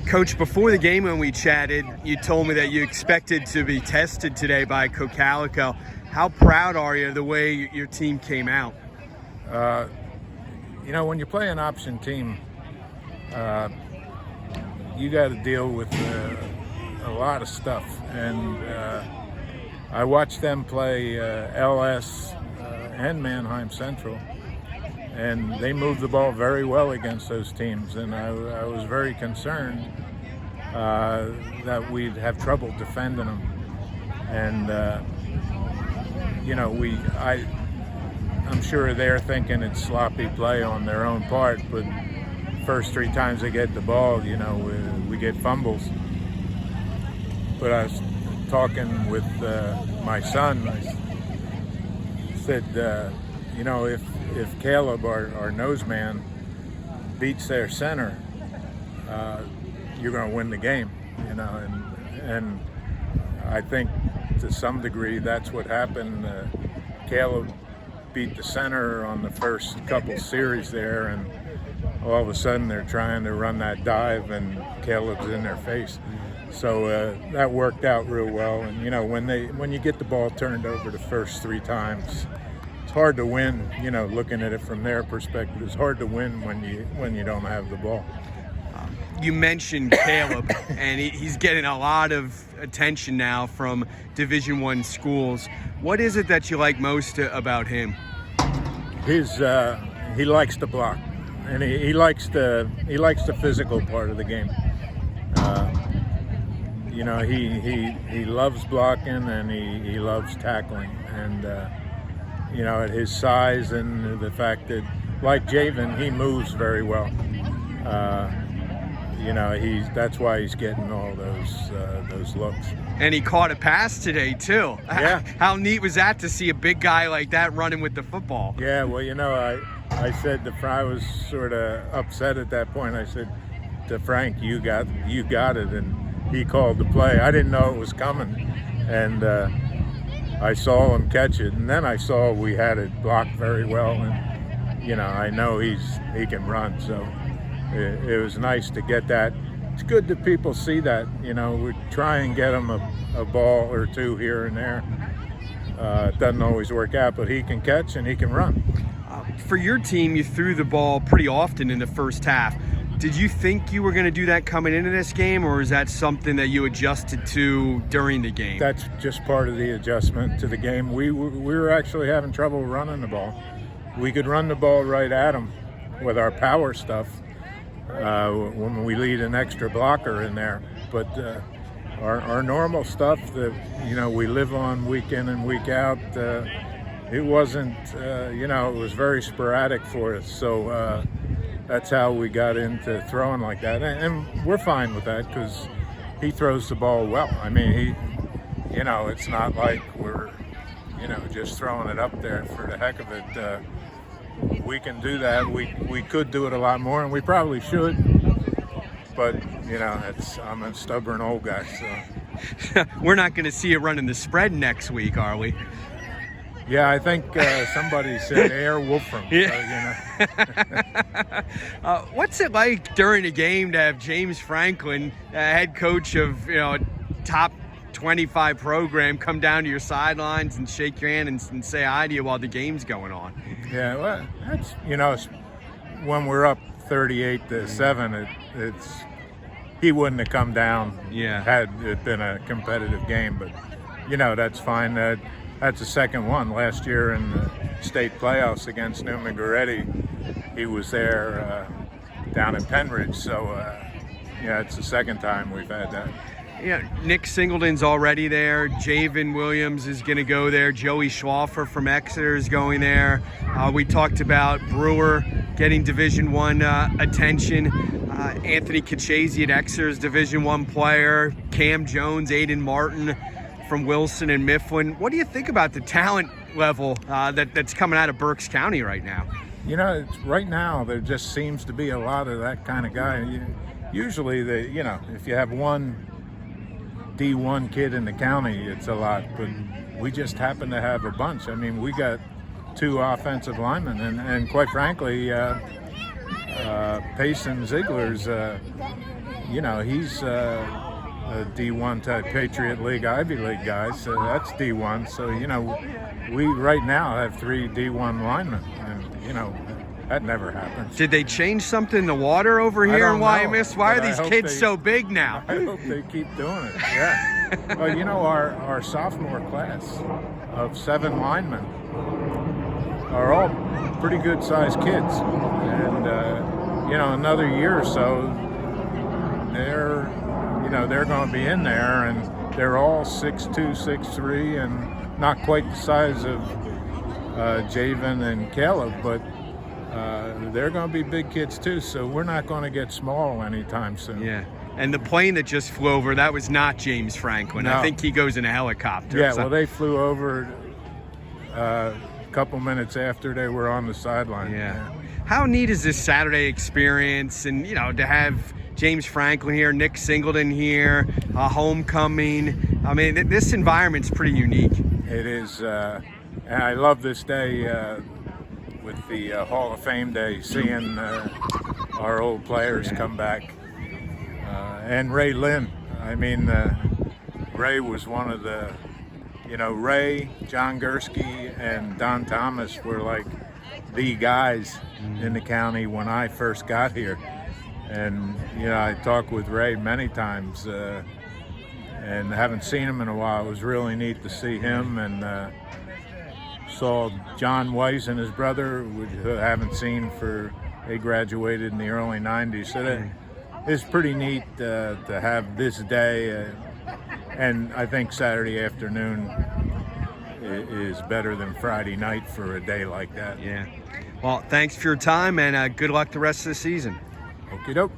Coach, before the game when we chatted, you told me that you expected to be tested today by Cocalico. How proud are you of the way your team came out? When you play an option team, you got to deal with a lot of stuff. And I watched them play LS and Mannheim Central, and they moved the ball very well against those teams. And I was very concerned that we'd have trouble defending them. And I'm sure they're thinking it's sloppy play on their own part, but first 3 times they get the ball, we get fumbles. But I was talking with my son. I said, if Caleb, our nose man, beats their center, you're going to win the game, and I think to some degree that's what happened. Caleb beat the center on the first couple series there, and all of a sudden they're trying to run that dive and Caleb's in their face. So that worked out real well. And when you get the ball turned over the first 3 times, it's hard to win. Looking at it from their perspective, it's hard to win when you don't have the ball. You mentioned Caleb, and he's getting a lot of attention now from Division I schools. What is it that you like most about him? He likes to block, and he likes the physical part of the game. He loves blocking, and he loves tackling, and at his size and the fact that, like Javen, he moves very well. That's why he's getting all those looks. And he caught a pass today too. Yeah. How neat was that to see a big guy like that running with the football? Yeah. Well, I said to Fry, I was sort of upset at that point. I said to Frank, "You got it," and he called the play. I didn't know it was coming, and I saw him catch it, and then I saw we had it blocked very well, and I know he can run, so. It was nice to get that. It's good that people see that. We try and get him a ball or 2 here and there. It doesn't always work out, but he can catch and he can run. For your team, you threw the ball pretty often in the first half. Did you think you were going to do that coming into this game, or is that something that you adjusted to during the game? That's just part of the adjustment to the game. We were actually having trouble running the ball. We could run the ball right at them with our power stuff. When we lead an extra blocker in there, but our normal stuff that we live on week in and week out, it wasn't. It was very sporadic for us. So that's how we got into throwing like that, and we're fine with that because he throws the ball well. I mean, it's not like we're just throwing it up there for the heck of it. We can do that. We could do it a lot more, and we probably should. But I'm a stubborn old guy, so we're not going to see you running the spread next week, are we? Yeah, I think somebody said Air Wolfrum. Yeah. So, what's it like during a game to have James Franklin, head coach of top 25 program, come down to your sidelines and shake your hand and say hi to you while the game's going on? Yeah, well, that's when we're up 38-7, it's he wouldn't have come down. Yeah. Had it been a competitive game, but that's fine. That's the second one. Last year in the state playoffs against Newman Goretti, he was there down in Penridge. So it's the second time we've had that. Yeah, Nick Singleton's already there. Javen Williams is going to go there. Joey Schlaffer from Exeter is going there. We talked about Brewer getting Division I attention. Anthony Cachese at Exeter is Division I player. Cam Jones, Aiden Martin from Wilson and Mifflin. What do you think about the talent level that's coming out of Berks County right now? Right now there just seems to be a lot of that kind of guy. Usually, if you have one D1 kid in the county, it's a lot, but we just happen to have a bunch. I mean, we got 2 offensive linemen, and quite frankly, Payson Ziegler's, you know, he's a D1 type Patriot League, Ivy League guy, so that's D1. So, you know, we right now have 3 D1 linemen, and, you know, that never happens. Did they change something in the water over here in Wyomissing? Why are these kids so big now? I hope they keep doing it, yeah. Well, you know, our sophomore class of 7 linemen are all pretty good sized kids, and you know, another year or so they're going to be in there, and they're all 6'2", 6'3", and not quite the size of Javen and Caleb, but they're going to be big kids too, so we're not going to get small anytime soon. Yeah. And the plane that just flew over, that was not James Franklin. No. I think he goes in a helicopter. Yeah, so. well, they flew over a couple minutes after they were on the sideline. Yeah. How neat is this Saturday experience? And, you know, to have James Franklin here, Nick Singleton here, homecoming. I mean, this environment's pretty unique. It is. And I love this day with the Hall of Fame day, seeing our old players come back. And Ray Lynn. I mean, Ray was one of the, you know, Ray, John Gursky, and Don Thomas were like the guys in the county when I first got here. And, you know, I talked with Ray many times and haven't seen him in a while. It was really neat to see him, and saw John Weiss and his brother, who I haven't seen they graduated in the early 90s. So it's pretty neat to have this day, and I think Saturday afternoon is better than Friday night for a day like that. Yeah. Well, thanks for your time, and good luck the rest of the season. Okie doke.